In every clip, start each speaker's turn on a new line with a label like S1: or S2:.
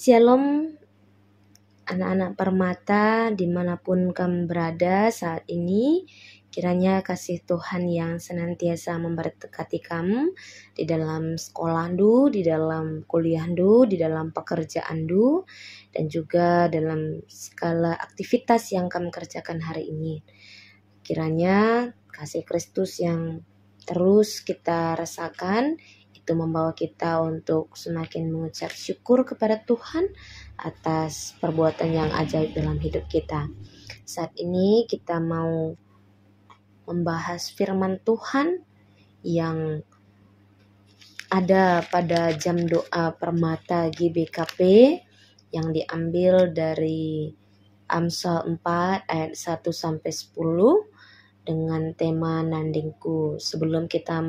S1: Shalom anak-anak permata dimanapun kamu berada saat ini. Kiranya kasih Tuhan yang senantiasa memberkati kamu di dalam sekolah du, di dalam kuliah du, di dalam pekerjaan du, dan juga dalam segala aktivitas yang kamu kerjakan hari ini. Kiranya kasih Kristus yang terus kita rasakan itu membawa kita untuk semakin mengucap syukur kepada Tuhan atas perbuatan yang ajaib dalam hidup kita. Saat ini kita mau membahas firman Tuhan yang ada pada jam doa permata GBKP yang diambil dari Amsal 4 ayat 1-10 dengan tema nandingku. Sebelum kita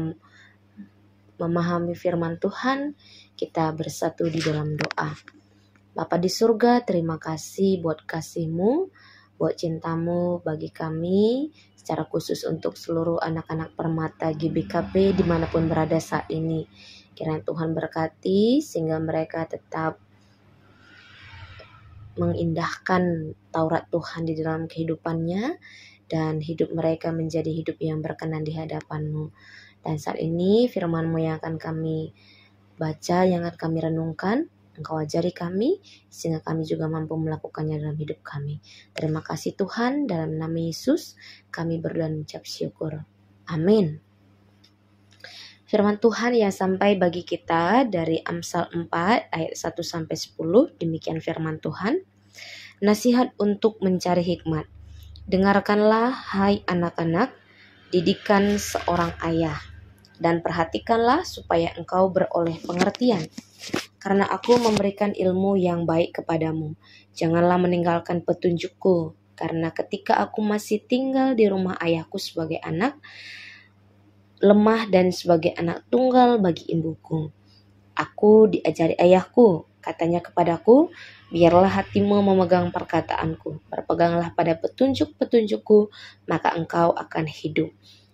S1: memahami firman Tuhan, kita bersatu di dalam doa. Bapa di surga, terima kasih buat kasih-Mu, buat cinta-Mu bagi kami, secara khusus untuk seluruh anak-anak permata GBKP dimanapun berada saat ini. Kiranya Tuhan berkati sehingga mereka tetap mengindahkan Taurat Tuhan di dalam kehidupannya dan hidup mereka menjadi hidup yang berkenan di hadapan-Mu. Dan saat ini firman-Mu yang akan kami baca, yang akan kami renungkan, Engkau ajari kami sehingga kami juga mampu melakukannya dalam hidup kami. Terima kasih Tuhan, dalam nama Yesus kami berdoa dan mengucap syukur. Amin. Firman Tuhan yang sampai bagi kita dari Amsal 4 ayat 1-10, demikian firman Tuhan. Nasihat untuk mencari hikmat. Dengarkanlah hai anak-anak, didikan seorang ayah, dan perhatikanlah supaya engkau beroleh pengertian. Karena aku memberikan ilmu yang baik kepadamu. Janganlah meninggalkan petunjukku, karena ketika aku masih tinggal di rumah ayahku sebagai anak, lemah dan sebagai anak tunggal bagi ibuku. Aku diajari ayahku, katanya kepadaku, biarlah hatimu memegang perkataanku. Berpeganglah pada petunjuk-petunjukku, maka engkau akan hidup.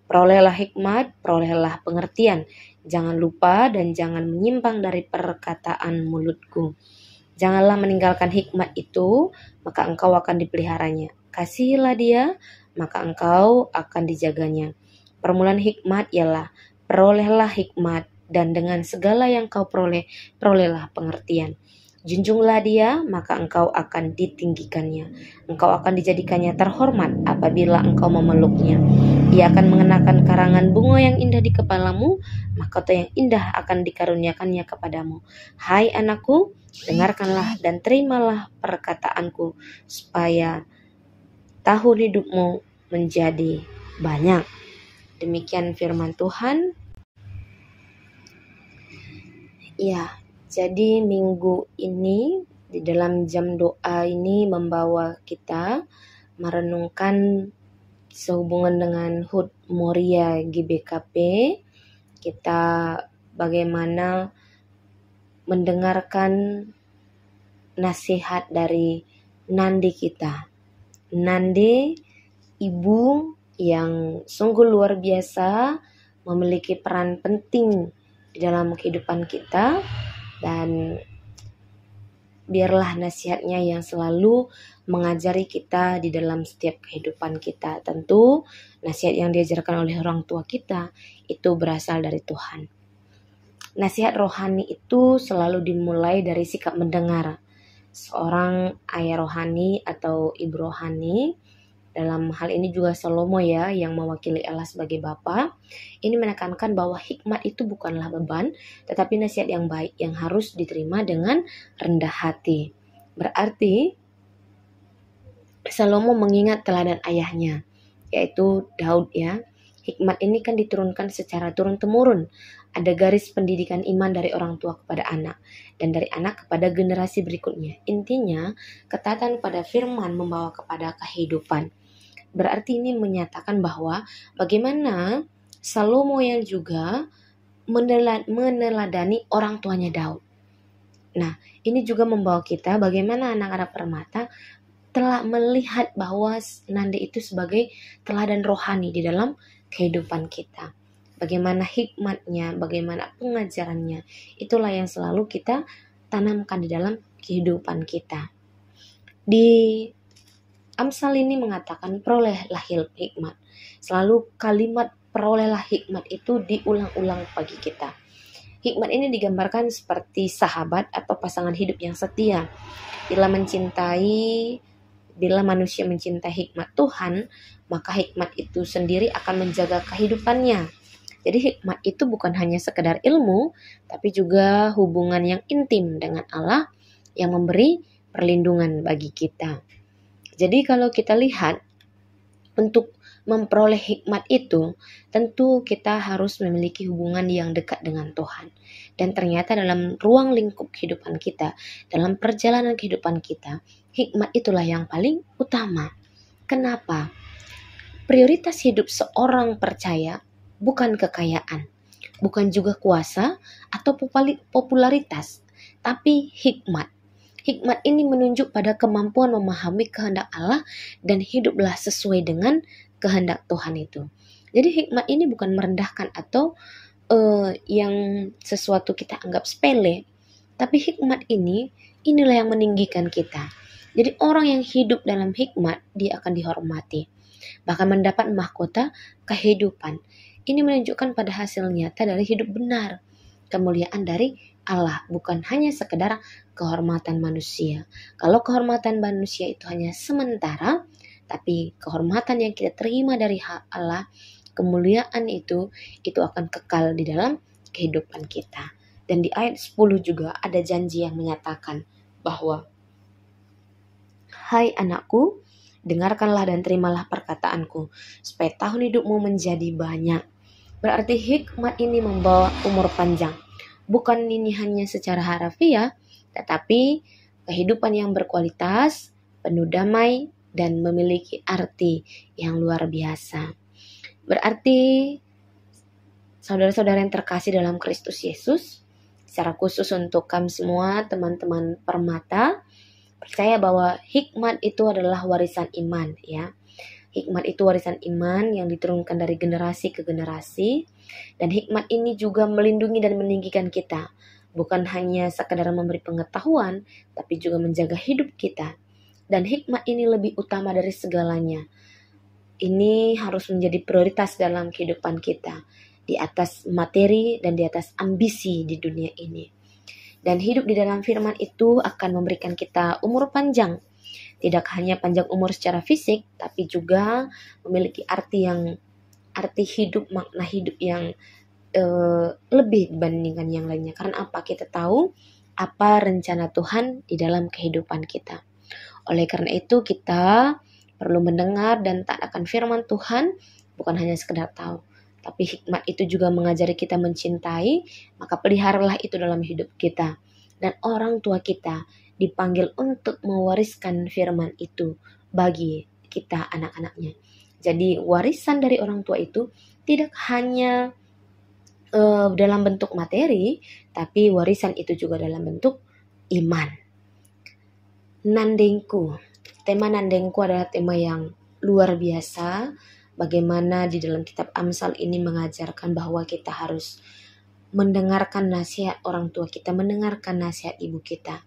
S1: Perolehlah hikmat, perolehlah pengertian. Jangan lupa dan jangan menyimpang dari perkataan mulutku. Janganlah meninggalkan hikmat itu, maka engkau akan dipeliharanya. Kasihilah dia, maka engkau akan dijaganya. Permulaan hikmat ialah perolehlah hikmat, dan dengan segala yang kau peroleh, perolehlah pengertian. Junjunglah dia, maka engkau akan ditinggikannya. Engkau akan dijadikannya terhormat apabila engkau memeluknya. Ia akan mengenakan karangan bunga yang indah di kepalamu, mahkota yang indah akan dikaruniakannya kepadamu. Hai anakku, dengarkanlah dan terimalah perkataanku, supaya tahun hidupmu menjadi banyak. Demikian firman Tuhan. Ya, jadi minggu ini di dalam jam doa ini membawa kita merenungkan sehubungan dengan HUT Moria GBKP. Kita bagaimana mendengarkan nasihat dari Nandi kita. Nandi, ibu yang sungguh luar biasa, memiliki peran penting di dalam kehidupan kita, dan biarlah nasihatnya yang selalu mengajari kita di dalam setiap kehidupan kita. Tentu nasihat yang diajarkan oleh orang tua kita itu berasal dari Tuhan. Nasihat rohani itu selalu dimulai dari sikap mendengar. Seorang ayah rohani atau ibu rohani, dalam hal ini juga Salomo ya yang mewakili Allah sebagai bapa, ini menekankan bahwa hikmat itu bukanlah beban, tetapi nasihat yang baik yang harus diterima dengan rendah hati. Berarti Salomo mengingat teladan ayahnya, yaitu Daud ya. Hikmat ini kan diturunkan secara turun-temurun. Ada garis pendidikan iman dari orang tua kepada anak, dan dari anak kepada generasi berikutnya. Intinya, ketaatan pada firman membawa kepada kehidupan. Berarti ini menyatakan bahwa bagaimana Salomo yang juga meneladani orang tuanya Daud. Nah, ini juga membawa kita bagaimana anak-anak permata telah melihat bahwa Nandi itu sebagai teladan rohani di dalam kehidupan kita. Bagaimana hikmatnya, bagaimana pengajarannya, itulah yang selalu kita tanamkan di dalam kehidupan kita. Di Amsal ini mengatakan perolehlah hikmat. Selalu kalimat perolehlah hikmat itu diulang-ulang bagi kita. Hikmat ini digambarkan seperti sahabat atau pasangan hidup yang setia. Bila manusia mencintai hikmat Tuhan, maka hikmat itu sendiri akan menjaga kehidupannya. Jadi hikmat itu bukan hanya sekedar ilmu, tapi juga hubungan yang intim dengan Allah yang memberi perlindungan bagi kita. Jadi kalau kita lihat, untuk memperoleh hikmat itu, tentu kita harus memiliki hubungan yang dekat dengan Tuhan. Dan ternyata dalam ruang lingkup kehidupan kita, dalam perjalanan kehidupan kita, hikmat itulah yang paling utama. Kenapa? Prioritas hidup seorang percaya bukan kekayaan, bukan juga kuasa atau popularitas, tapi hikmat. Hikmat ini menunjuk pada kemampuan memahami kehendak Allah dan hiduplah sesuai dengan kehendak Tuhan itu. Jadi hikmat ini bukan merendahkan atau yang sesuatu kita anggap sepele, tapi hikmat inilah yang meninggikan kita. Jadi orang yang hidup dalam hikmat, dia akan dihormati, bahkan mendapat mahkota kehidupan. Ini menunjukkan pada hasil nyata dari hidup benar, kemuliaan dari Allah, bukan hanya sekedar kehormatan manusia. Kalau kehormatan manusia itu hanya sementara, tapi kehormatan yang kita terima dari Allah, kemuliaan itu akan kekal di dalam kehidupan kita. Dan di ayat 10 juga ada janji yang menyatakan bahwa, hai anakku, dengarkanlah dan terimalah perkataanku, supaya tahun hidupmu menjadi banyak. Berarti hikmat ini membawa umur panjang. Bukan ini hanya secara harafiah, tetapi kehidupan yang berkualitas, penuh damai, dan memiliki arti yang luar biasa. Berarti saudara-saudara yang terkasih dalam Kristus Yesus, secara khusus untuk kami semua, teman-teman Permata, percaya bahwa hikmat itu adalah warisan iman, ya. Hikmat itu warisan iman yang diturunkan dari generasi ke generasi. Dan hikmat ini juga melindungi dan meninggikan kita. Bukan hanya sekadar memberi pengetahuan, tapi juga menjaga hidup kita. Dan hikmat ini lebih utama dari segalanya. Ini harus menjadi prioritas dalam kehidupan kita. Di atas materi dan di atas ambisi di dunia ini. Dan hidup di dalam firman itu akan memberikan kita umur panjang. Tidak hanya panjang umur secara fisik, tapi juga memiliki arti hidup, makna hidup yang lebih dibandingkan yang lainnya. Karena apa? Kita tahu apa rencana Tuhan di dalam kehidupan kita. Oleh karena itu kita perlu mendengar dan taat akan firman Tuhan, bukan hanya sekedar tahu. Tapi hikmat itu juga mengajari kita mencintai, maka peliharalah itu dalam hidup kita. Dan orang tua kita dipanggil untuk mewariskan firman itu bagi kita anak-anaknya. Jadi warisan dari orang tua itu tidak hanya dalam bentuk materi, tapi warisan itu juga dalam bentuk iman. Nandengku. Tema nandengku adalah tema yang luar biasa. Bagaimana di dalam kitab Amsal ini mengajarkan bahwa kita harus mendengarkan nasihat orang tua kita, mendengarkan nasihat ibu kita.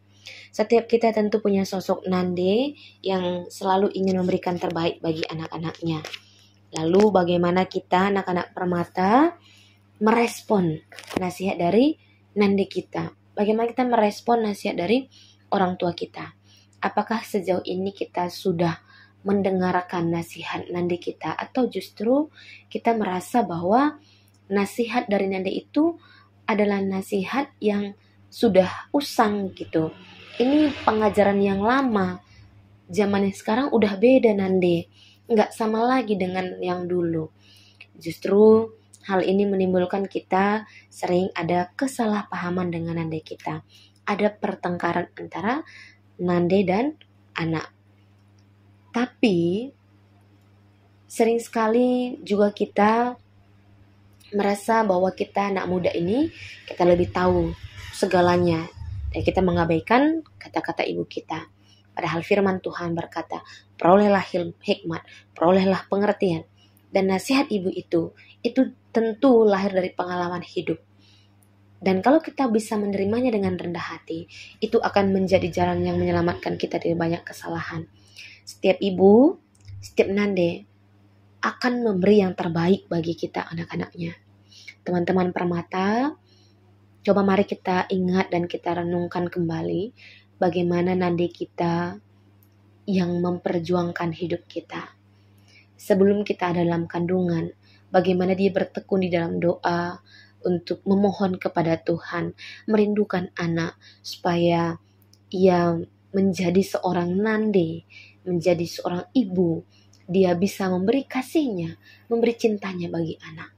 S1: Setiap kita tentu punya sosok nande yang selalu ingin memberikan terbaik bagi anak-anaknya. Lalu bagaimana kita anak-anak Permata merespon nasihat dari nande kita? Bagaimana kita merespon nasihat dari orang tua kita? Apakah sejauh ini kita sudah mendengarkan nasihat nande kita, atau justru kita merasa bahwa nasihat dari nande itu adalah nasihat yang sudah usang gitu? Ini pengajaran yang lama. Zaman yang sekarang udah beda nande. Nggak sama lagi dengan yang dulu. Justru hal ini menimbulkan kita sering ada kesalahpahaman dengan nande kita. Ada pertengkaran antara nande dan anak. Tapi sering sekali juga kita merasa bahwa kita anak muda ini, kita lebih tahu segalanya. Dan kita mengabaikan kata-kata ibu kita. Padahal firman Tuhan berkata, perolehlah hikmat, perolehlah pengertian. Dan nasihat ibu itu tentu lahir dari pengalaman hidup. Dan kalau kita bisa menerimanya dengan rendah hati, itu akan menjadi jalan yang menyelamatkan kita dari banyak kesalahan. Setiap ibu, setiap nande akan memberi yang terbaik bagi kita anak-anaknya. Teman-teman Permata, coba mari kita ingat dan kita renungkan kembali bagaimana nande kita yang memperjuangkan hidup kita. Sebelum kita ada dalam kandungan, bagaimana dia bertekun di dalam doa untuk memohon kepada Tuhan, merindukan anak supaya ia menjadi seorang nande, menjadi seorang ibu. Dia bisa memberi kasihnya, memberi cintanya bagi anak.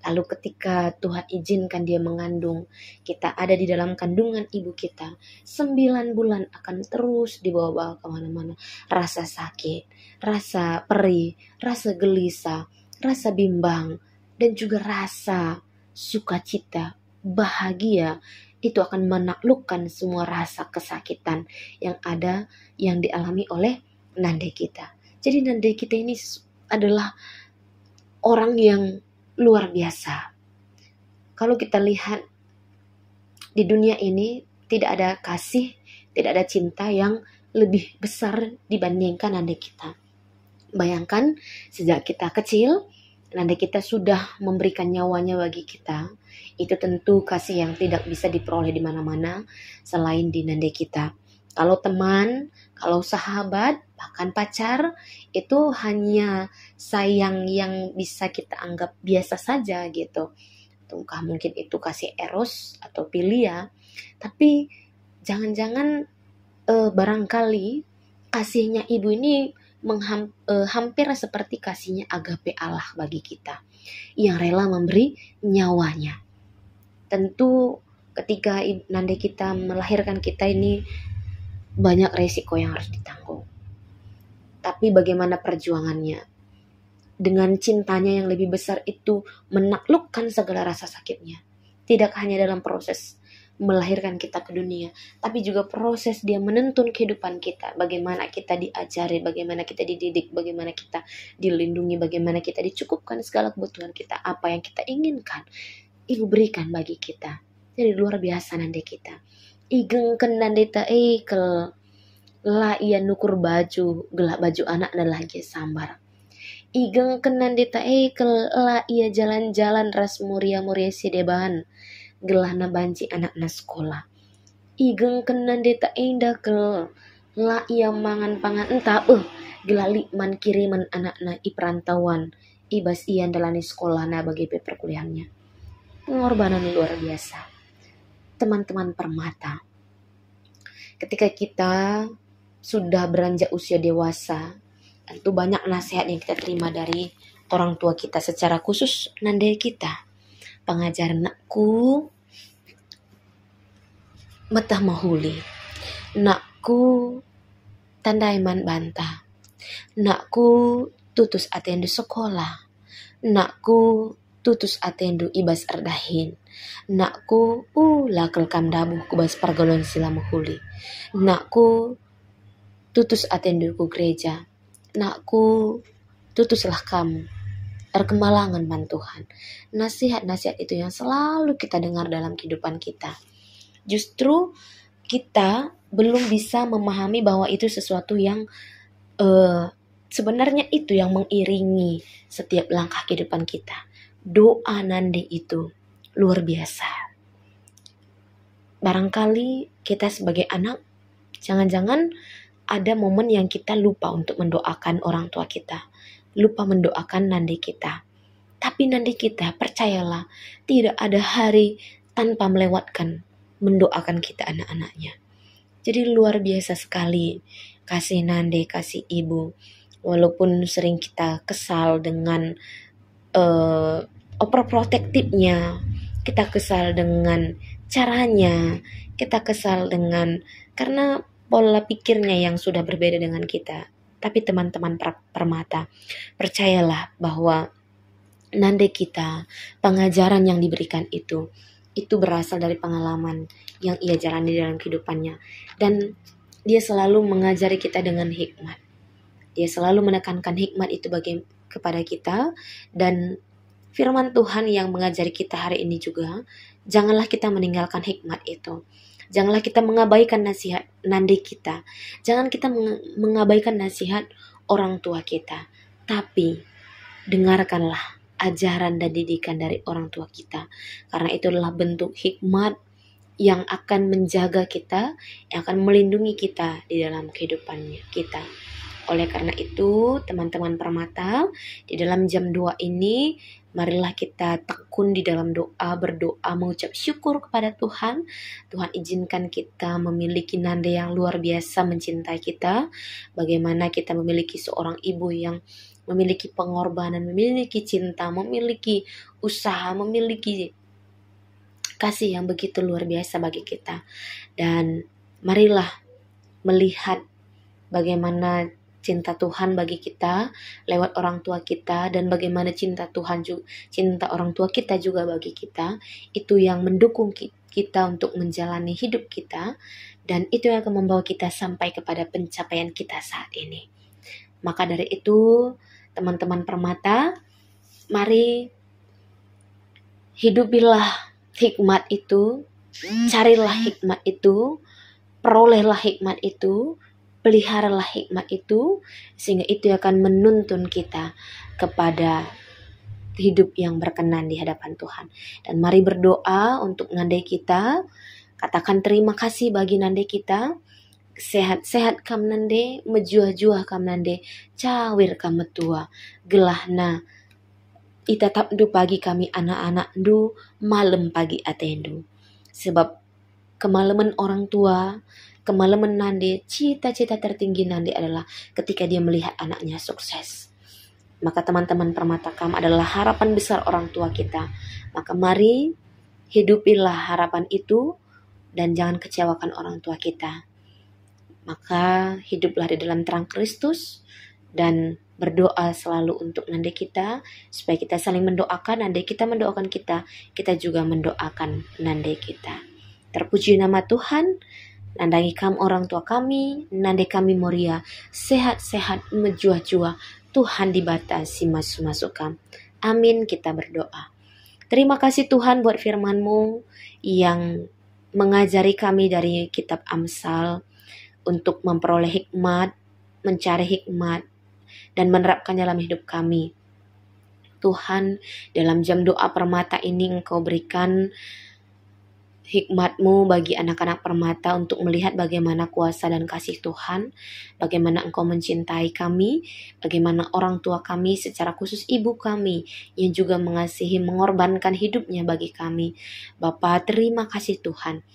S1: Lalu ketika Tuhan izinkan dia mengandung, kita ada di dalam kandungan ibu kita, 9 bulan akan terus dibawa-bawa kemana-mana. Rasa sakit, rasa perih, rasa gelisah, rasa bimbang, dan juga rasa sukacita, bahagia, itu akan menaklukkan semua rasa kesakitan yang ada, yang dialami oleh nande kita. Jadi nande kita ini adalah orang yang luar biasa. Kalau kita lihat di dunia ini, tidak ada kasih, tidak ada cinta yang lebih besar dibandingkan nande kita. Bayangkan sejak kita kecil, nande kita sudah memberikan nyawanya bagi kita. Itu tentu kasih yang tidak bisa diperoleh di mana-mana selain di nande kita. Kalau teman, kalau sahabat, bahkan pacar, itu hanya sayang yang bisa kita anggap biasa saja gitu. Entah mungkin itu kasih eros atau filia, tapi jangan-jangan barangkali kasihnya ibu ini hampir seperti kasihnya agape Allah bagi kita, yang rela memberi nyawanya. Tentu ketika nande kita melahirkan kita ini banyak resiko yang harus ditanggung. Tapi bagaimana perjuangannya? Dengan cintanya yang lebih besar itu menaklukkan segala rasa sakitnya. Tidak hanya dalam proses melahirkan kita ke dunia, tapi juga proses dia menuntun kehidupan kita. Bagaimana kita diajari, bagaimana kita dididik, bagaimana kita dilindungi, bagaimana kita dicukupkan segala kebutuhan kita. Apa yang kita inginkan, Ibu berikan bagi kita. Jadi luar biasa nande kita. Igeng nande ta eikel la ia nukur baju, gelak baju anak dan lagi sambar. Igeng nande ta eikel la ia jalan-jalan ras muria-muria sideban, gelah na banci anak na sekolah. Igeng nande ta indah kel la ia mangan pangan entah gelali man kiriman anak na i perantauan, ibas ian dalani sekolah na bagi perkuliahannya. Pengorbanan luar biasa. Teman-teman Permata, ketika kita sudah beranjak usia dewasa, tentu banyak nasihat yang kita terima dari orang tua kita, secara khusus nande kita. Pengajar nakku metah mahuli, nakku tandai man bantah, nakku tutus atendu sekolah, nakku tutus atendu ibas erdahin, nakku lakal kam dabuh kubas pargolon sila mahuli, nakku tutus atendu ku gereja, nakku tutuslah kamu erkemalangan man Tuhan. Nasihat-nasihat itu yang selalu kita dengar dalam kehidupan kita. Justru kita belum bisa memahami bahwa itu sesuatu yang sebenarnya itu yang mengiringi setiap langkah kehidupan kita. Doa nande itu luar biasa. Barangkali kita sebagai anak, jangan-jangan ada momen yang kita lupa untuk mendoakan orang tua kita, lupa mendoakan nande kita. Tapi nande kita, percayalah, tidak ada hari tanpa melewatkan mendoakan kita anak-anaknya. Jadi luar biasa sekali kasih nande, kasih ibu. Walaupun sering kita kesal dengan overprotectivenya, kita kesal dengan caranya, kita kesal dengan karena pola pikirnya yang sudah berbeda dengan kita. Tapi teman-teman Permata, percayalah bahwa nande kita, pengajaran yang diberikan itu berasal dari pengalaman yang ia jalani dalam kehidupannya. Dan dia selalu mengajari kita dengan hikmat. Dia selalu menekankan hikmat itu kepada kita, dan firman Tuhan yang mengajari kita hari ini juga, janganlah kita meninggalkan hikmat itu. Janganlah kita mengabaikan nasihat nande kita. Jangan kita mengabaikan nasihat orang tua kita. Tapi dengarkanlah ajaran dan didikan dari orang tua kita. Karena itu adalah bentuk hikmat yang akan menjaga kita, yang akan melindungi kita di dalam kehidupan kita. Oleh karena itu, teman-teman Permata, di dalam jam 2 ini, marilah kita tekun di dalam doa, berdoa, mengucap syukur kepada Tuhan. Tuhan izinkan kita memiliki nanda yang luar biasa mencintai kita. Bagaimana kita memiliki seorang ibu yang memiliki pengorbanan, memiliki cinta, memiliki usaha, memiliki kasih yang begitu luar biasa bagi kita. Dan marilah melihat bagaimana cinta Tuhan bagi kita lewat orang tua kita, dan bagaimana cinta Tuhan juga, cinta orang tua kita juga bagi kita. Itu yang mendukung kita untuk menjalani hidup kita, dan itu yang akan membawa kita sampai kepada pencapaian kita saat ini. Maka dari itu, teman-teman Permata, mari hidupilah hikmat itu, carilah hikmat itu, perolehlah hikmat itu, peliharalah hikmat itu, sehingga itu akan menuntun kita kepada hidup yang berkenan di hadapan Tuhan. Dan mari berdoa untuk nandai kita, katakan terima kasih bagi nandai kita, sehat-sehat kam nande, mejuah-juah kam nande, cawir kam metua, gelahna, itatap du pagi kami anak-anak du, malam pagi atendu. Sebab kemalaman orang tua, kemalaman nande, cita-cita tertinggi nande adalah ketika dia melihat anaknya sukses. Maka teman-teman Permata Kam adalah harapan besar orang tua kita. Maka mari hidupilah harapan itu dan jangan kecewakan orang tua kita. Maka hiduplah di dalam terang Kristus dan berdoa selalu untuk nande kita, supaya kita saling mendoakan. Nande kita mendoakan kita juga mendoakan nande kita. Terpuji nama Tuhan. Nandangi kam orang tua kami, nande kami moria, sehat-sehat menjuah-juah, Tuhan dibatasi masuk-masuk kam. Amin, kita berdoa. Terima kasih Tuhan buat firman-Mu yang mengajari kami dari kitab Amsal untuk memperoleh hikmat, mencari hikmat, dan menerapkan dalam hidup kami. Tuhan, dalam jam doa Permata ini Engkau berikan hikmat-Mu bagi anak-anak Permata untuk melihat bagaimana kuasa dan kasih Tuhan, bagaimana Engkau mencintai kami, bagaimana orang tua kami, secara khusus ibu kami yang juga mengasihi, mengorbankan hidupnya bagi kami. Bapa, terima kasih Tuhan.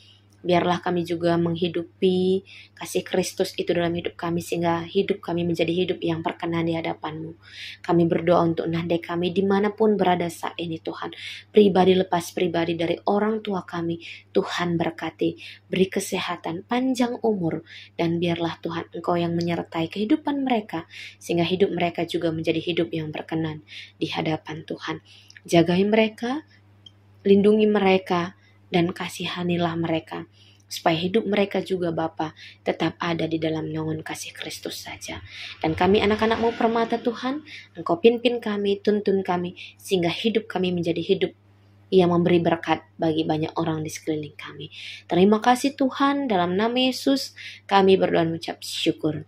S1: Biarlah kami juga menghidupi kasih Kristus itu dalam hidup kami, sehingga hidup kami menjadi hidup yang berkenan di hadapan-Mu. Kami berdoa untuk nandai kami dimanapun berada saat ini Tuhan. Pribadi lepas pribadi dari orang tua kami, Tuhan berkati, beri kesehatan, panjang umur, dan biarlah Tuhan Engkau yang menyertai kehidupan mereka, sehingga hidup mereka juga menjadi hidup yang berkenan di hadapan Tuhan. Jagai mereka, lindungi mereka, dan kasihanilah mereka, supaya hidup mereka juga Bapa tetap ada di dalam naungan kasih Kristus saja. Dan kami anak-anak-Mu Permata Tuhan, Engkau pimpin kami, tuntun kami, sehingga hidup kami menjadi hidup yang memberi berkat bagi banyak orang di sekeliling kami. Terima kasih Tuhan, dalam nama Yesus kami berdoa mengucap syukur.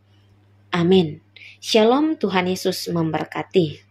S1: Amin. Shalom, Tuhan Yesus memberkati.